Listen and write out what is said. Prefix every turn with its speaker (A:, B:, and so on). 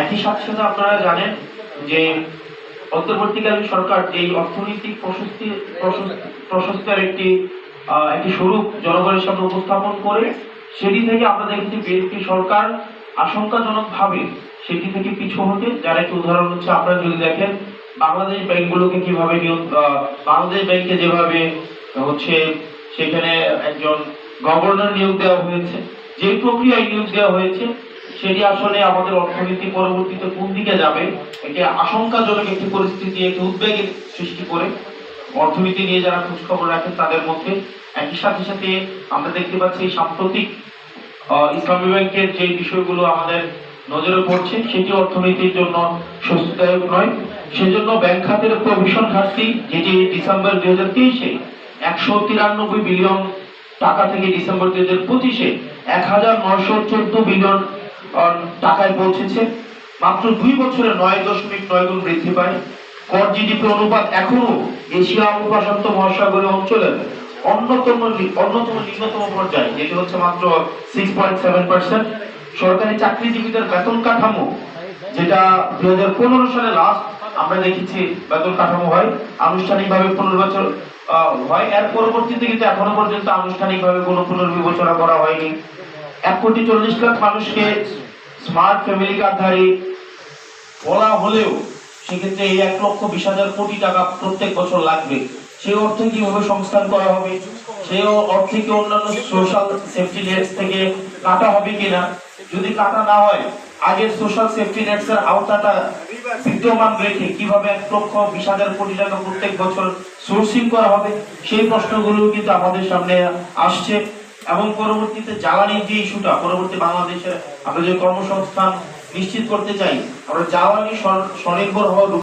A: একই সাথে সাথে আপনারা জানেন যে অন্তর্বর্তীকালীন সরকার এই অর্থনৈতিক প্রশস্তের একটি একটি স্বরূপ জনগণের সামনে উপস্থাপন করে সেটি থেকে আমরা দেখেছি বিএনপি সরকার আশঙ্কাজনকভাবে সেটি থেকে পিছু হতে, যার একটি উদাহরণ হচ্ছে আপনারা যদি দেখেন বাংলাদেশ ব্যাংকগুলোকে কিভাবে বাংলাদেশ ব্যাংকে যেভাবে হচ্ছে সেখানে একজন গভর্নর নিয়োগ দেওয়া হয়েছে, যে প্রক্রিয়ায় নিয়োগ দেওয়া হয়েছে সেটি আসলে আমাদের অর্থনীতি পরবর্তীতে কোন দিকে যাবে এটি আশঙ্কাজনক একটি পরিস্থিতি, একটি উদ্বেগের সৃষ্টি করে অর্থনীতি নিয়ে যারা খোঁজখবর রাখেন তাদের মধ্যে। একই সাথে সাথে আমরা দেখতে পাচ্ছি সাম্প্রতিক ইসলামী ব্যাংকের যে বিষয়গুলো আমাদের নজরে পড়ছে সেটি অর্থনীতির জন্য স্বস্তিদায়ক নয়। সেজন্য ব্যাংক খাতের প্রভিশন ঘাটতি, যেটি ডিসেম্বর 2023-এ 193 বিলিয়ন টাকা থেকে ডিসেম্বর 2025-এ 1914 বিলিয়ন টাকায় পৌঁছেছে। মাত্র 2 বছরে 9.9 গুণ বৃদ্ধি পায়। কর জিডিপি অনুপাত এখনো এশিয়া উপপ্রশান্ত মহাসাগরীয় অঞ্চলের অন্যতম নিম্নতম পর্যায়ে, যেটি হচ্ছে মাত্র 6.7%। সরকারি চাকরিজীবীদের বেতন কাঠামো, যেটা 2015 সালে লাস্ট আমরা দেখেছি বেতন কাঠামো হয়, আনুষ্ঠানিকভাবে পুনর্বিবেচনা হয়। এর পরবর্তীতে কিন্তু এখনো পর্যন্ত আনুষ্ঠানিকভাবে কোনো পুনর্বিবেচনা করা হয়নি। 1,40,00,000 মানুষকে স্মার্ট ফ্যামিলি কার্ডধারী বলা হলেও সেক্ষেত্রে এই 1,20,000 কোটি টাকা প্রত্যেক বছর লাগবে। সেই অর্থ কিভাবে সংস্থান করা হবে, সেই অর্থে কি অন্যান্য সোশ্যাল সেফটি নেটস থেকে কাটা হবে কিনা, যদি কাটা না হয় আগের সোশ্যাল সেফটি নেটস এর আওতাটা বিদ্যমান রেখে কিভাবে 1,20,000 কোটি টাকা প্রত্যেক বছর সোর্সিং করা হবে, সেই প্রশ্নগুলো কিন্তু আমাদের সামনে আসছে। এবং পরবর্তীতে জ্বালানির যে ইস্যুটা, পরবর্তী বাংলাদেশে আমরা যে কর্মসংস্থান নিশ্চিত করতে চাই, আমরা জ্বালানি স্বনির্ভর হওয়া